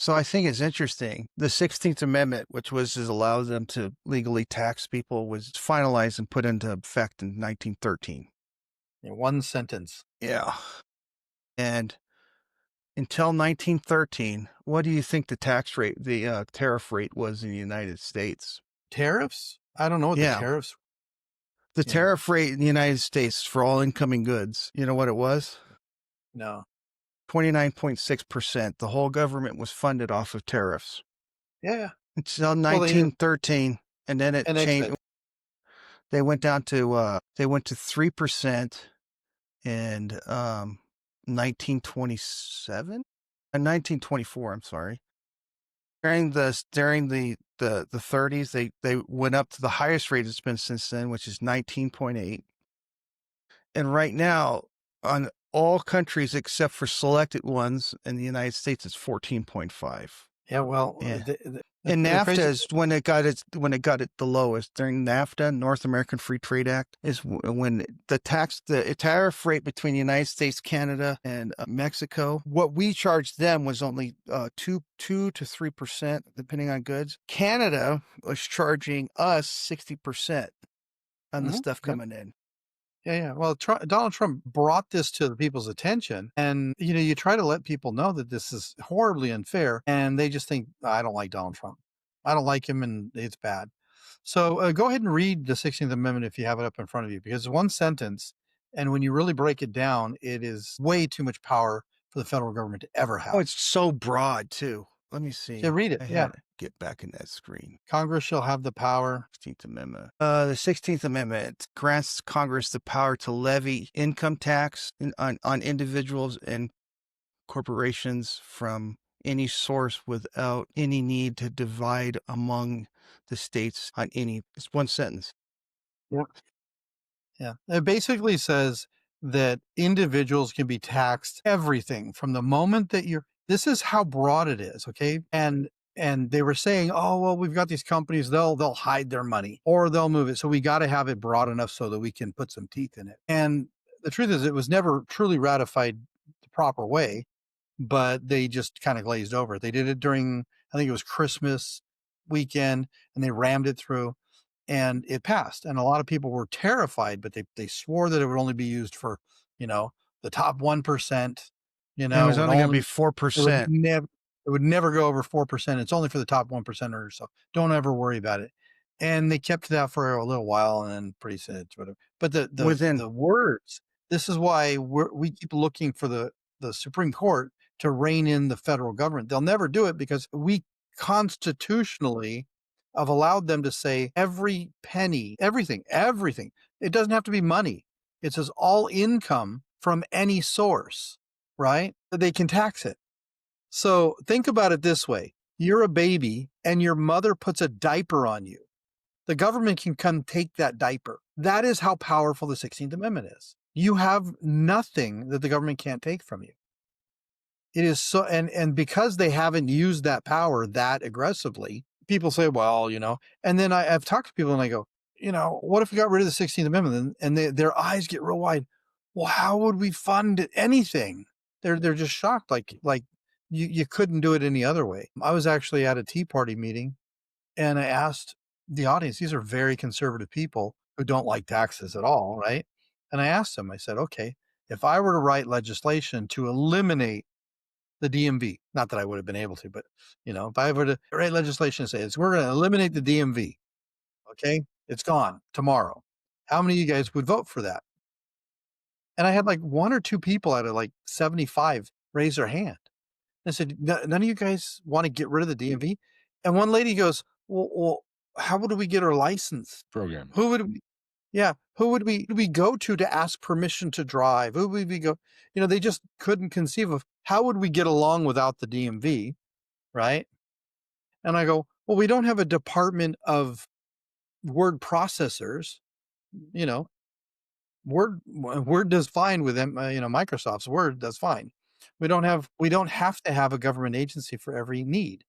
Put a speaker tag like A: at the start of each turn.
A: So I think it's interesting. The 16th Amendment, which was just allowed them to legally tax people, was finalized and put into effect in 1913.
B: In one sentence.
A: Yeah. And until 1913, what do you think the tax rate, the tariff rate was in the United States?
B: Tariffs? I don't know what the
A: Yeah.
B: tariffs.
A: The
B: Yeah.
A: tariff rate in the United States for all incoming goods, you know what it was?
B: No.
A: 29.6%. The whole government was funded off of tariffs
B: Yeah. Yeah.
A: until
B: Well, they
A: 1913. And then it
B: annexed
A: changed.
B: it.
A: They went down to, they went to 3% in 1927 and 1924. I'm sorry. During the 30s, they went up to the highest rate it's been since then, which is 19.8. And right now, on all countries except for selected ones in the United States, it's 14.5.
B: Yeah. Well,
A: Yeah.
B: the,
A: And
B: the
A: NAFTA
B: crazy.
A: is when it got it the lowest during NAFTA, North American Free Trade Act, is when the tariff rate between the United States, Canada, and Mexico. What we charged them was only 2 to 3%, depending on goods. Canada was charging us 60% on the
B: Mhm.
A: stuff
B: Yep.
A: coming in.
B: Yeah, yeah. Well, Donald Trump brought this to the people's attention, and you try to let people know that this is horribly unfair, and they just think, I don't like Donald Trump. I don't like him, and it's bad. So go ahead and read the 16th Amendment if you have it up in front of you, because it's one sentence, and when you really break it down, it is way too much power for the federal government to ever
A: Oh,
B: have.
A: it's so broad too. Let me
B: So
A: see.
B: read it.
A: I
B: Yeah.
A: had to get back in that screen.
B: Congress shall have the power.
A: 16th Amendment. The 16th Amendment grants Congress the power to levy income tax on individuals and corporations from any source without any need to divide among the states on any. It's one sentence.
B: Yeah. Yeah. It basically says that individuals can be taxed everything from the moment that this is how broad it is, okay? And they were saying, "Oh, well, we've got these companies, they'll hide their money or they'll move it. So we got to have it broad enough so that we can put some teeth in it." And the truth is it was never truly ratified the proper way, but they just kind of glazed over it. They did it during, I think it was Christmas weekend, and they rammed it through and it passed. And a lot of people were terrified, but they swore that it would only be used for, you know, the top 1%,
A: And it was
B: would
A: only going to be
B: only, it would
A: 4%.
B: never, it would never go over 4%. It's only for the top 1%ers. So don't ever worry about it. And they kept that for a little while and then pretty soon it's whatever. But
A: Within
B: the words, this is why we keep looking for the Supreme Court to rein in the federal government. They'll never do it because we constitutionally have allowed them to say every penny, everything. It doesn't have to be money. It says all income from any source, right? They can tax it. So think about it this way. You're a baby and your mother puts a diaper on you. The government can come take that diaper. That is how powerful the 16th Amendment is. You have nothing that the government can't take from you. It is so, and because they haven't used that power that aggressively, people say, well, and then I've talked to people and I go, what if we got rid of the 16th Amendment? And their eyes get real wide. Well, how would we fund anything? They're just shocked. Like you couldn't do it any other way. I was actually at a Tea Party meeting and I asked the audience, these are very conservative people who don't like taxes at all, right? And I asked them, I said, okay, if I were to write legislation to eliminate the DMV. Not that I would have been able to, but if I were to write legislation that says we're going to eliminate the DMV, okay, it's gone tomorrow. How many of you guys would vote for that? And I had like one or two people out of like 75 raise their hand. I said, None of you guys want to get rid of the DMV? And one lady goes, well, how would we get our license?
A: program.
B: Who would we, yeah, who would we go to ask permission to drive? Who would we go? They just couldn't conceive of how would we get along without the DMV, right? And I go, well, we don't have a department of word processors. You know, Word does fine with them. Microsoft's Word does fine. We don't have to have a government agency for every need.